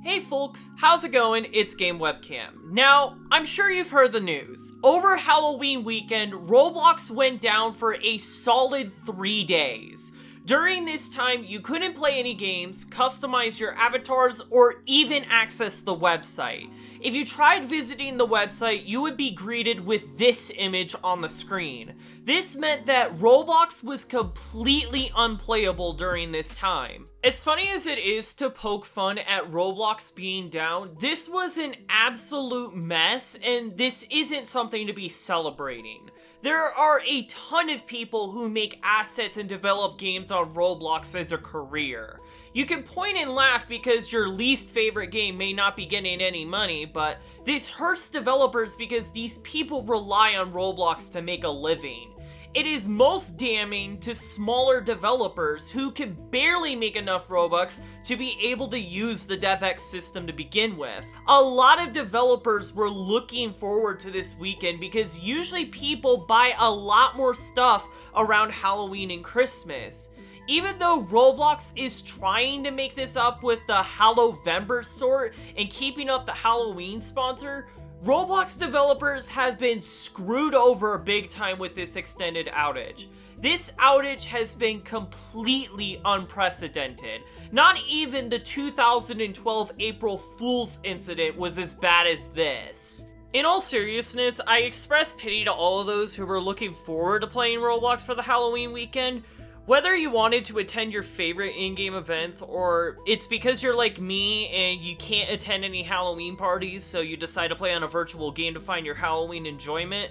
Hey folks, how's it going? It's Game Webcam. Now, I'm sure you've heard the news. Over Halloween weekend, Roblox went down for a solid 3 days. During this time, you couldn't play any games, customize your avatars, or even access the website. If you tried visiting the website, you would be greeted with this image on the screen. This meant that Roblox was completely unplayable during this time. As funny as it is to poke fun at Roblox being down, this was an absolute mess, and this isn't something to be celebrating. There are a ton of people who make assets and develop games on Roblox as a career. You can point and laugh because your least favorite game may not be getting any money, but this hurts developers because these people rely on Roblox to make a living. It is most damning to smaller developers who can barely make enough Robux to be able to use the DevX system to begin with. A lot of developers were looking forward to this weekend because usually people buy a lot more stuff around Halloween and Christmas. Even though Roblox is trying to make this up with the Hallovember sort and keeping up the Halloween sponsor, Roblox developers have been screwed over big time with this extended outage. This outage has been completely unprecedented. Not even the 2012 April Fool's incident was as bad as this. In all seriousness, I express pity to all of those who were looking forward to playing Roblox for the Halloween weekend. Whether you wanted to attend your favorite in-game events, or it's because you're like me and you can't attend any Halloween parties, so you decide to play on a virtual game to find your Halloween enjoyment.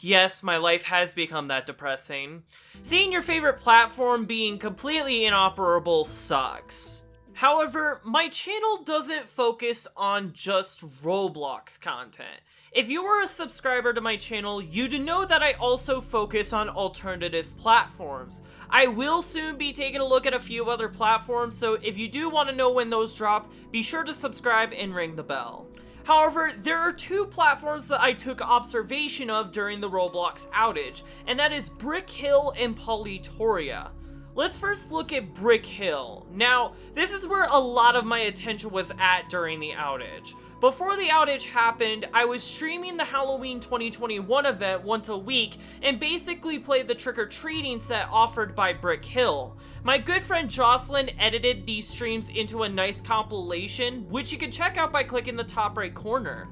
Yes, my life has become that depressing. Seeing your favorite platform being completely inoperable sucks. However, my channel doesn't focus on just Roblox content. If you were a subscriber to my channel, you'd know that I also focus on alternative platforms. I will soon be taking a look at a few other platforms, so if you do want to know when those drop, be sure to subscribe and ring the bell. However, there are two platforms that I took observation of during the Roblox outage, and that is Brick Hill and Polytoria. Let's first look at Brick Hill. Now, this is where a lot of my attention was at during the outage. Before the outage happened, I was streaming the Halloween 2021 event once a week and basically played the trick-or-treating set offered by Brick Hill. My good friend Jocelyn edited these streams into a nice compilation, which you can check out by clicking the top right corner.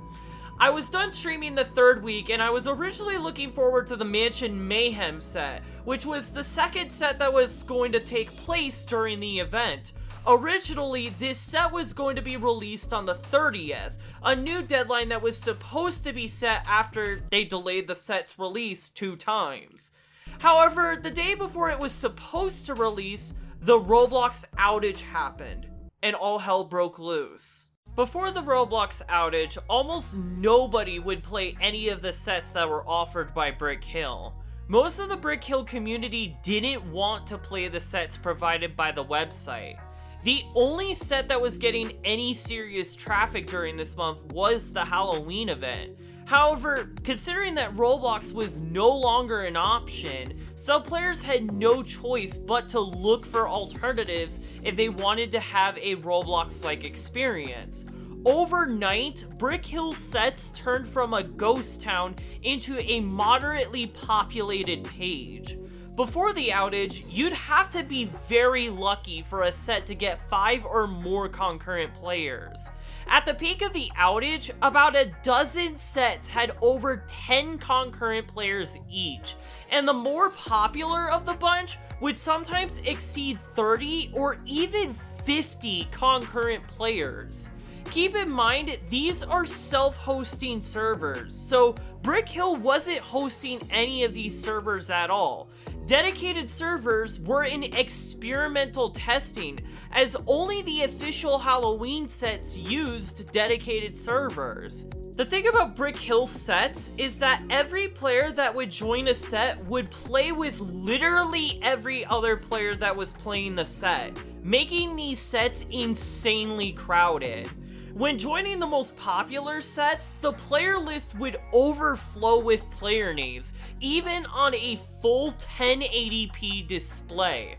I was done streaming the third week, and I was originally looking forward to the Mansion Mayhem set, which was the second set that was going to take place during the event. Originally, this set was going to be released on the 30th, a new deadline that was supposed to be set after they delayed the set's release 2 times. However, the day before it was supposed to release, the Roblox outage happened, and all hell broke loose. Before the Roblox outage, almost nobody would play any of the sets that were offered by Brick Hill. Most of the Brick Hill community didn't want to play the sets provided by the website. The only set that was getting any serious traffic during this month was the Halloween event. However, considering that Roblox was no longer an option, some players had no choice but to look for alternatives if they wanted to have a Roblox-like experience. Overnight, Brick Hill sets turned from a ghost town into a moderately populated page. Before the outage, you'd have to be very lucky for a set to get 5 or more concurrent players. At the peak of the outage, about a dozen sets had over 10 concurrent players each, and the more popular of the bunch would sometimes exceed 30 or even 50 concurrent players. Keep in mind, these are self-hosting servers, so Brick Hill wasn't hosting any of these servers at all. Dedicated servers were in experimental testing, as only the official Halloween sets used dedicated servers. The thing about Brick Hill sets is that every player that would join a set would play with literally every other player that was playing the set, making these sets insanely crowded. When joining the most popular sets, the player list would overflow with player names, even on a full 1080p display.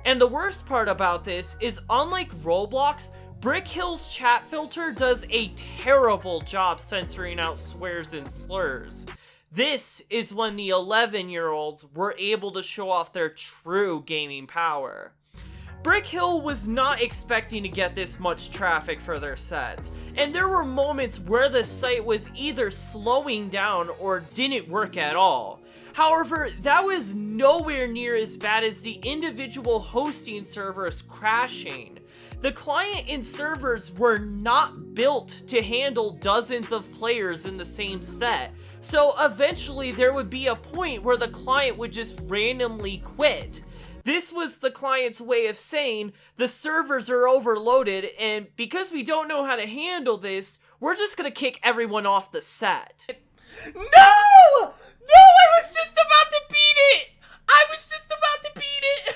And the worst part about this is, unlike Roblox, Brick Hill's chat filter does a terrible job censoring out swears and slurs. This is when the 11-year-olds were able to show off their true gaming power. Brick Hill was not expecting to get this much traffic for their sets, and there were moments where the site was either slowing down or didn't work at all. However, that was nowhere near as bad as the individual hosting servers crashing. The client and servers were not built to handle dozens of players in the same set, so eventually there would be a point where the client would just randomly quit. This was the client's way of saying, the servers are overloaded, and because we don't know how to handle this, we're just gonna kick everyone off the set. No! No, I was just about to beat it! I was just about to beat it!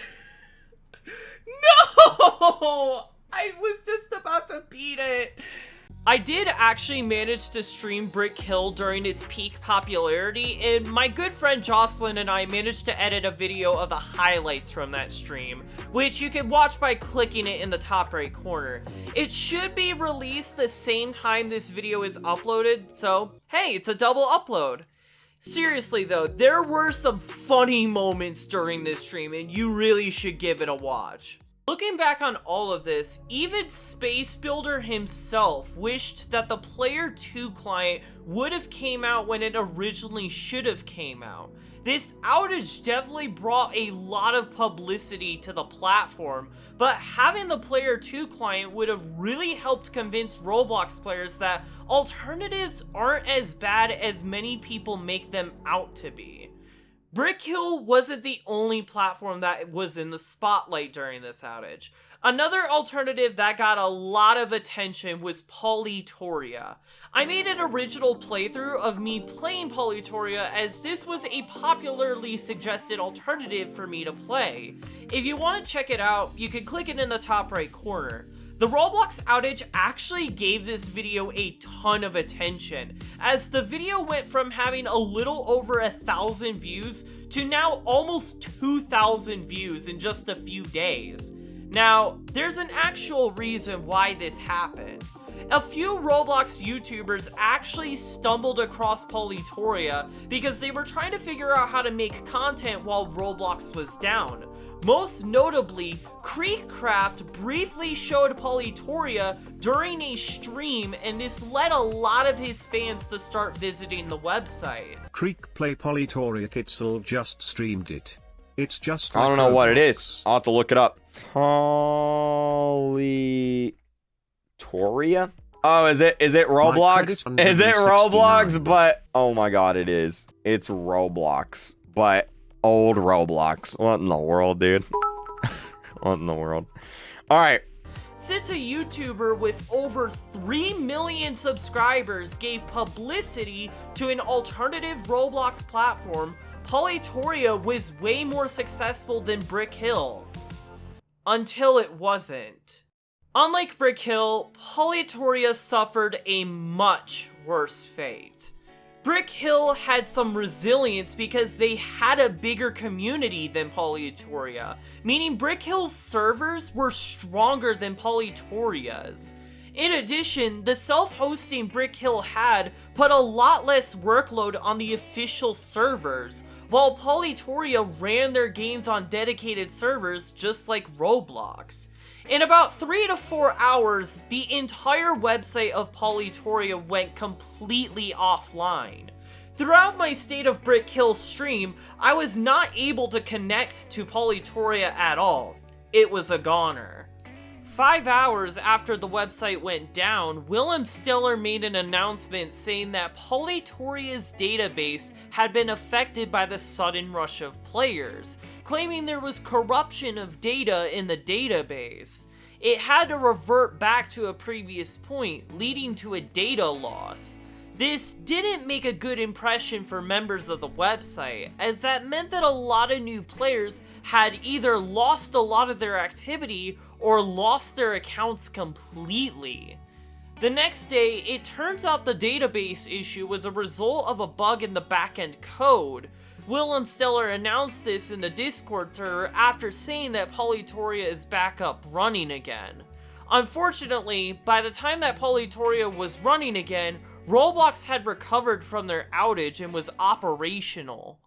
No! I was just about to beat it. I did actually manage to stream Brick Hill during its peak popularity, and my good friend Jocelyn and I managed to edit a video of the highlights from that stream, which you can watch by clicking it in the top right corner. It should be released the same time this video is uploaded, so hey, it's a double upload. Seriously though, there were some funny moments during this stream, and you really should give it a watch. Looking back on all of this, even Space Builder himself wished that the Player 2 client would have came out when it originally should have came out. This outage definitely brought a lot of publicity to the platform, but having the Player 2 client would have really helped convince Roblox players that alternatives aren't as bad as many people make them out to be. Brick Hill wasn't the only platform that was in the spotlight during this outage. Another alternative that got a lot of attention was Polytoria. I made an original playthrough of me playing Polytoria, as this was a popularly suggested alternative for me to play. If you want to check it out, you can click it in the top right corner. The Roblox outage actually gave this video a ton of attention, as the video went from having a little over 1,000 views to now almost 2,000 views in just a few days. Now, there's an actual reason why this happened. A few Roblox YouTubers actually stumbled across Polytoria because they were trying to figure out how to make content while Roblox was down. Most notably, Creekcraft briefly showed Polytoria during a stream, and this led a lot of his fans to start visiting the website. Creek Play Polytoria Kitzel just streamed it. It's just I like don't know Roblox. what it is. I'll have to look it up. Polytoria? Oh, is it Roblox? Is it Roblox? But oh my god, it is. It's Roblox, but old Roblox. What in the world, dude? What in the world? All right. Since a YouTuber with over 3 million subscribers gave publicity to an alternative Roblox platform, Polytoria was way more successful than Brick Hill. Until it wasn't. Unlike Brick Hill, Polytoria suffered a much worse fate. Brick Hill had some resilience because they had a bigger community than Polytoria, meaning Brick Hill's servers were stronger than Polytoria's. In addition, the self-hosting Brick Hill had put a lot less workload on the official servers, while Polytoria ran their games on dedicated servers just like Roblox. In about 3 to 4 hours, the entire website of Polytoria went completely offline. Throughout my State of Brick Hill stream, I was not able to connect to Polytoria at all. It was a goner. 5 hours after the website went down, Willem Stiller made an announcement saying that Polytoria's database had been affected by the sudden rush of players, claiming there was corruption of data in the database. It had to revert back to a previous point, leading to a data loss. This didn't make a good impression for members of the website, as that meant that a lot of new players had either lost a lot of their activity or lost their accounts completely. The next day, it turns out the database issue was a result of a bug in the backend code. Willem Stiller announced this in the Discord server after saying that Polytoria is back up running again. Unfortunately, by the time that Polytoria was running again, Roblox had recovered from their outage and was operational.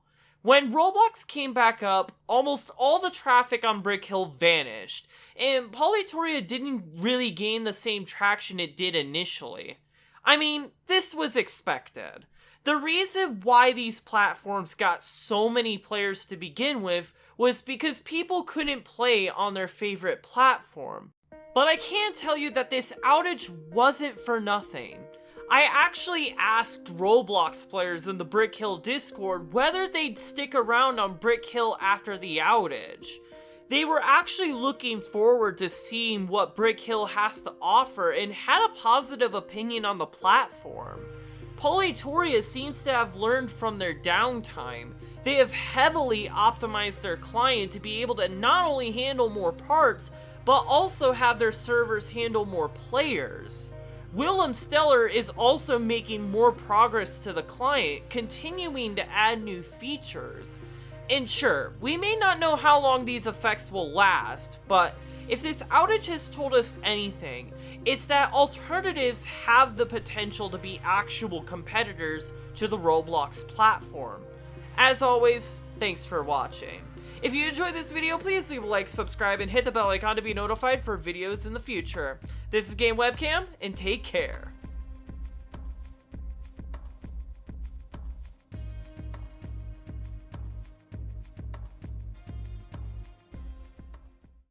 When Roblox came back up, almost all the traffic on Brick Hill vanished, and Polytoria didn't really gain the same traction it did initially. I mean, this was expected. The reason why these platforms got so many players to begin with was because people couldn't play on their favorite platform. But I can tell you that this outage wasn't for nothing. I actually asked Roblox players in the Brick Hill Discord whether they'd stick around on Brick Hill after the outage. They were actually looking forward to seeing what Brick Hill has to offer and had a positive opinion on the platform. Polytoria seems to have learned from their downtime. They have heavily optimized their client to be able to not only handle more parts, but also have their servers handle more players. Willem Stellar is also making more progress to the client, continuing to add new features. And sure, we may not know how long these effects will last, but if this outage has told us anything, it's that alternatives have the potential to be actual competitors to the Roblox platform. As always, thanks for watching. If you enjoyed this video, please leave a like, subscribe, and hit the bell icon to be notified for videos in the future. This is Game Webcam, and take care.